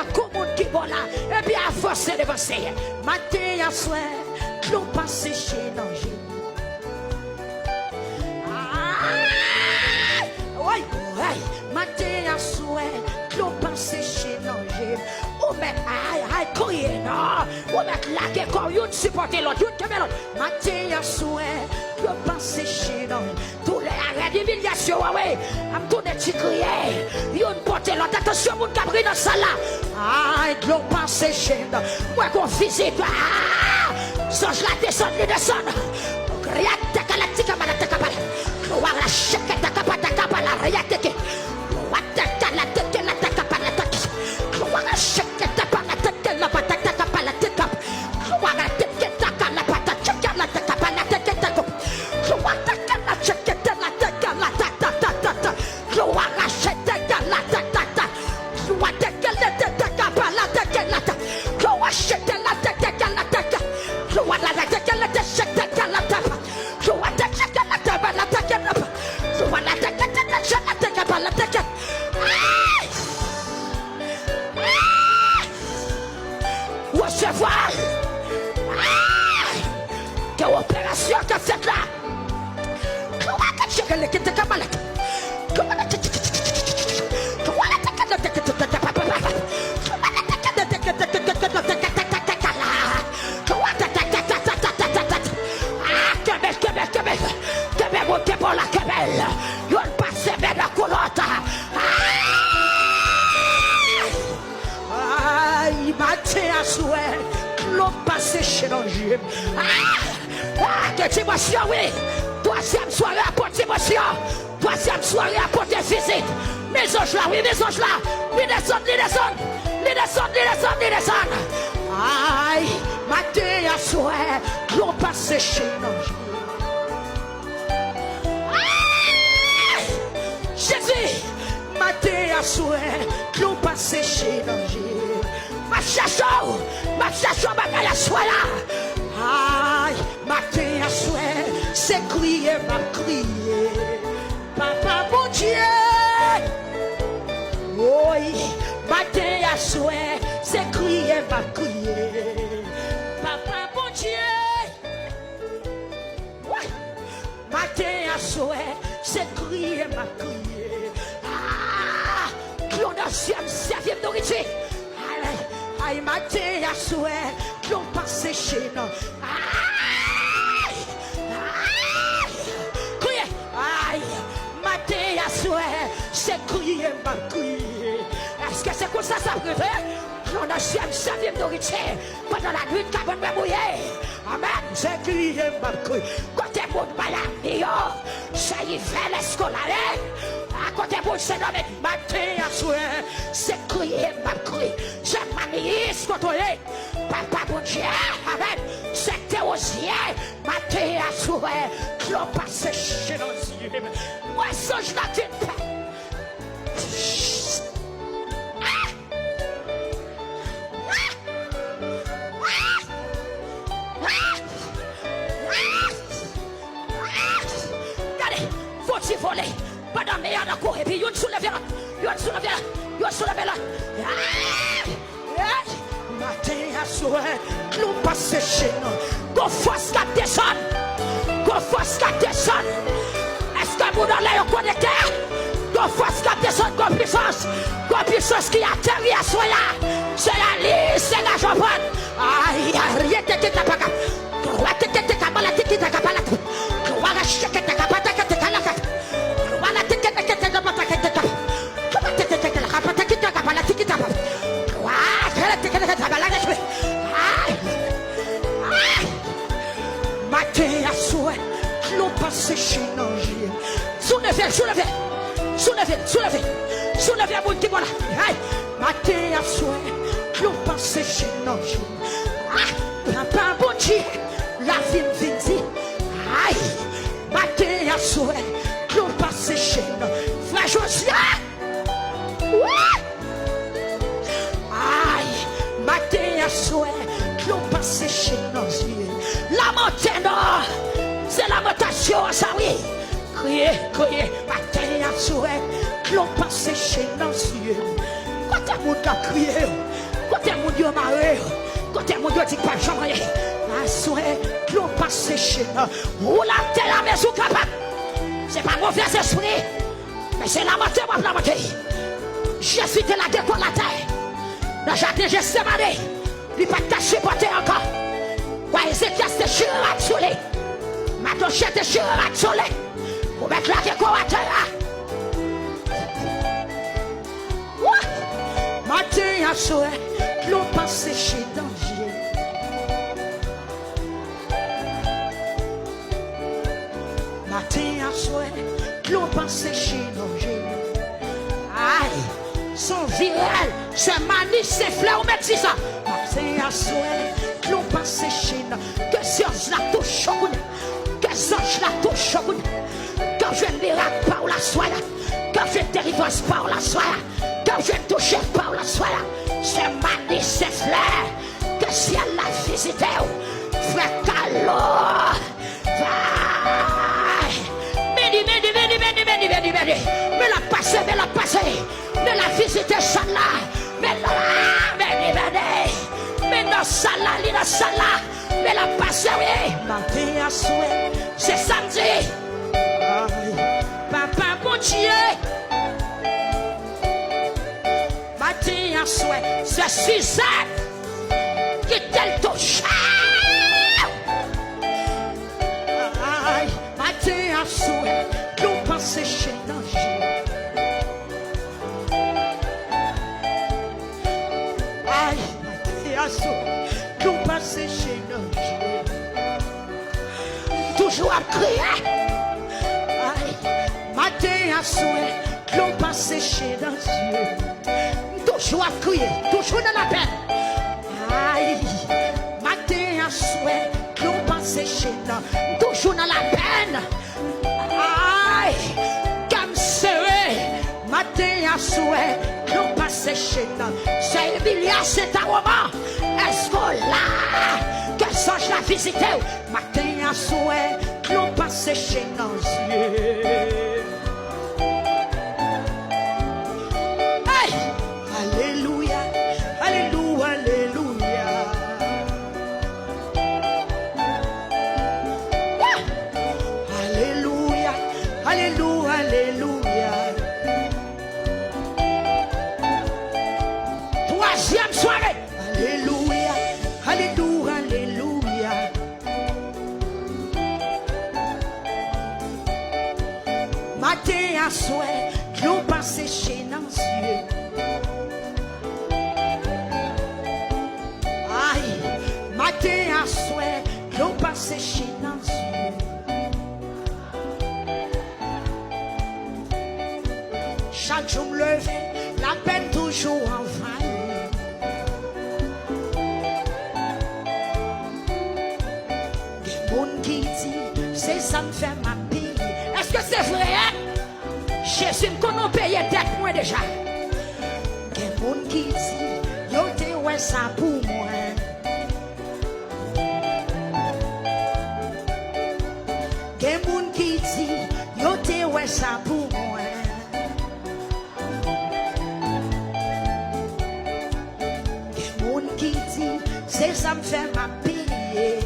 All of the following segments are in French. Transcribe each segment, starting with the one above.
a commune qui va là. Et puis à force d'avancer. Matin à soir, l'eau passe chez nous. Oui, matin à soir, l'eau passe chez nous. Ou mettre aïe, crier, non. Ou mettre la guerre comme une supporter l'autre, une qui met l'autre. Matin à soir, l'eau passe chez nous. Tous les arrêts d'humiliation, oui. I'm tout des petits criers. Une porte l'autre. Attention, mon cabri dans ça là. Aïe, l'eau passe chez nous. Moi, qu'on visite. Sans je la descends, lui descends. Rien de ta galactique, à ma tête à balade. Voir la chèque, ta capa, la rien de ta. What the galactique, la ta capa, la ta. Voir la chèque, ta capa, la tête, la patate, ta capa, la tête. Voir la tête, ta capa, la patate, la capa, la tête, ta coupe. Voir ta capa, la chèque, la tête, la ta. Voir la chèque, la ta. Voir ta galactique, ta capa, la tête, la ta. Voir chèque, la tête, la ta. Voir la tête, la tête, chèque, la ta. Voir ta chèque, la ta, la ta. Voir la tête, la tête. Recevoir. Quelle opération que fait là? Comment tu as fait que tu malade? Comment tu l'eau passe chez nos yeux. Quelle émotion, oui. Troisième soirée à porter émotion. Troisième soirée à porter visite. Mes anges là, oui, mes anges là. Les descendent. Aïe, matin à soir, l'eau passe chez nos yeux. Jésus, matin à soir, l'eau passe chez nos yeux. Ma chacho, ma soie là. Aïe, matin à soir, c'est crier, ma crier. Papa, mon Dieu. Oui, matin à soir, c'est crier, ma crier. Papa, mon Dieu. Oui, matin à soir, c'est crier, ma crier. Ah, l'on a servi de nourriture. Aïe, matin à soir, l'on passe chez nous. Aïe, crier. Aïe, matin à soir, c'est crier, ma crier. Est-ce que c'est comme ça peut faire? On a servi de nourriture pendant la nuit, cabane me mouillé. Amen, c'est crier, ma crier. Côté monde malade, ça y fait l'escolade. À côté de c'est nommé matin à soir, c'est crier, ma crier. J'ai manié ce côté. Papa, bon Dieu, amen. C'est théosien, matin à soir, l'on passe chez nos yeux. Moi, ça, je la tiens pas. Regardez, faut-il voler? Pendant mes années à courir, puis yon soulève là, matin à soir, nous passons chez nous. Go force la descend. Est-ce que vous allez vous connecter? Go force la descend, go puissance qui atterrit à soi là. C'est la liste, c'est la joie. Aïe, rien de qui t'a pas capable. Droit de qui t'a capable, qui t'a capable. Droit de qui t'a capable. Matin à soir, l'eau passe chez nous. Soulevez, mon petit voilà. Matin à soir, l'eau passe chez nous. Papa, bon Dieu, la vie me dit. Aïe, matin à soir, l'eau passe chez nous. Frère Josia. Aïe, matin à soir, l'eau passe chez nous. La montagne, c'est la lamentation, ça oui. Crier, matin à soir, l'on passe chez nos yeux. Quand t'as mon cas crier, chaînes. Ou la terre mais sous capable. C'est pas mauvais esprit. Mais c'est la montée, la montée. Je suis de la décolle la terre. Dans le jardin, j'ai séparé. Il pas t'a supporté encore. Ouais, Ézéchias te chira sur les. Maintenant, je te chira sur les. Pour mettre la décolle à terre. Matin à soir, l'eau passe chez danger. Matin à soir, l'eau passe chez danger. Aïe, son viral, ce mani, c'est fleur, on met ça. Matin à soir, l'eau passe chez danger. Que si on la touche, que si on la touche, quand je ne miracle par la soie, quand je ne délivrance par la soie. Quand je touche par la soie, c'est mani, c'est fleur. Que si elle l'a visité, frère Calo, mais la passer, mais la passer, mais la visiter celle-là, mais dans celle-là, dans celle-là, mais la passer, oui. Matin à souhait, c'est samedi. Papa, mon Dieu. Matin à souhait, c'est Suzanne qui t'elle touche. Matin à souhait, nous pensons chez danger. Aïe, matin à souhait, nous pensons chez danger. Toujours à crier. Aïe, matin à souhait, nous pensons chez danger. Toujours à crier, toujours dans la peine. Aïe, matin à souhait, nous pensons chez nous, toujours dans la peine. Aïe, comme serré, matin à souhait, nous pensons chez nous. C'est Emilia, c'est un roman. Est-ce que là, que songe la visiter? Matin à souhait, nous pensons chez nous. Alléluia, alléluia, alléluia. Alléluia, alléluia, alléluia. Troisième soirée. Alléluia, alléluia, alléluia. Matin à soir, nous passons chez nos yeux. Matin à soir, l'eau passe chez nos yeux. Chaque jour me lever, la peine toujours envahie. Des monde qui dit, c'est ça me fait ma vie. Est-ce que c'est vrai? Jésus me connaît payer tête moi déjà. Des monde qui dit, yo te ouais ça pour moi. Des moun qui dit, yo te ouais ça pour moi. Des moun qui dit, c'est ça me fait ma payer.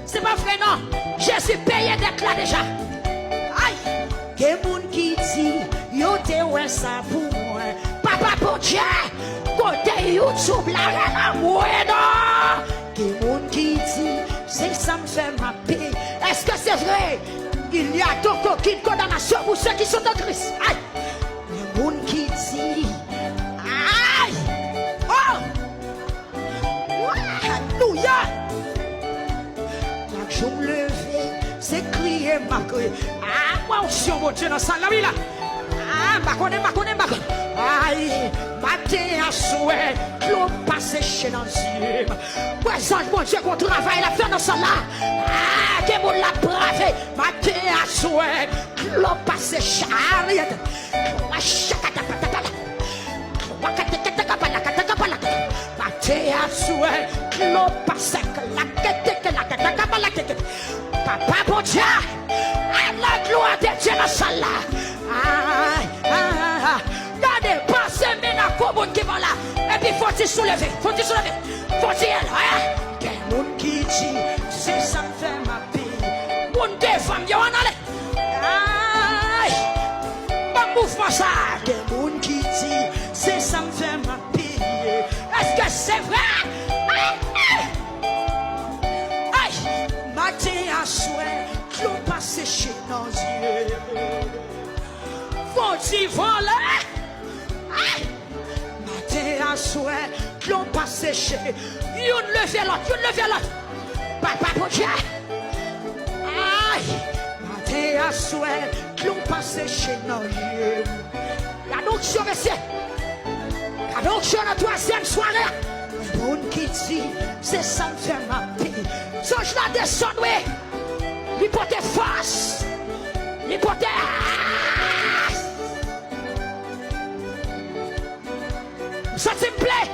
C'est pas vrai non, Jésus payé d'être là déjà. Aïe, des moun qui dit, yo te ouais ça pour moi. Papa pour Dieu, côté YouTube la moi non. Des moun qui dit, c'est ça me fait ma paix. Est-ce que c'est vrai? Il y a donc aucune condamnation pour ceux qui sont en Christ. Aïe! Les gens qui disent aïe! Oh! Alléluia! Chaque jour levé, c'est crier ma crier. Ah, moi aussi, on va dire dans ça, là, oui, là. Ah, ma connaît. Aïe! Matin à souhait, l'eau passe chez nos yeux. Ouais, ça, mon Dieu, qu'on travaille la faire dans ça là. Ah, que mon la bravé. Matin à souhait, l'eau passe chez Ariette. Matin à souhait, l'eau passe la Papa, bon Dieu, la gloire de Dieu dans ça là. Regardez, passez maintenant comme on qui va là. Et puis faut-il soulever, faut-il soulever. Faut-il, hein? Quel monde qui dit, c'est ça me fait ma vie. monter femme, yo en aller. Aïe, bon mouvement ça. Des monde qui dit, c'est ça me fait ma pire. Est-ce que c'est vrai? Aïe, matin à soir, l'on passe chez nos yeux. Faut-y voler? Aïe, matin à soir, l'on passe chez. Yon levé l'autre, yon levé l'autre. Papa pour Dieu. Aïe, matin à soir, l'on passe chez nos yeux. Y'a donc sur monsieur. Y'a donc sur la troisième soirée. Le monde qui dit, c'est ça me fait ma vie. So je la descends, oui. L'hypothèse face. L'hypothèse. Ça te plaît.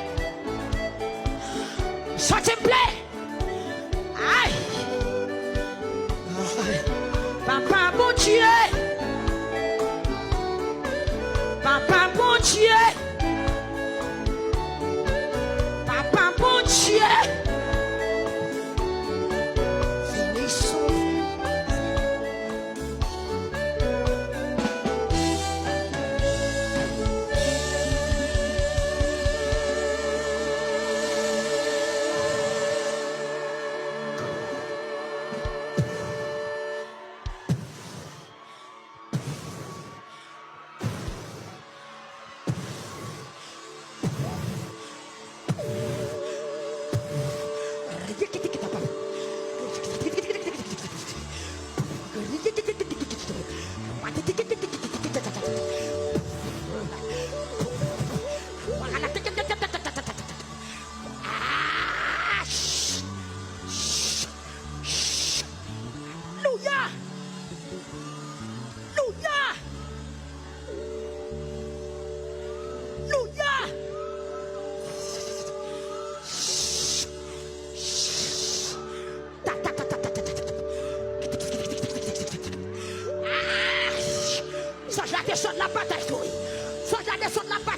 Ça te plaît. Aïe. Papa mon Dieu. Papa mon Dieu. Papa mon Dieu. Finissons. Descendre la bataille, toi. Faut la descendre la bataille.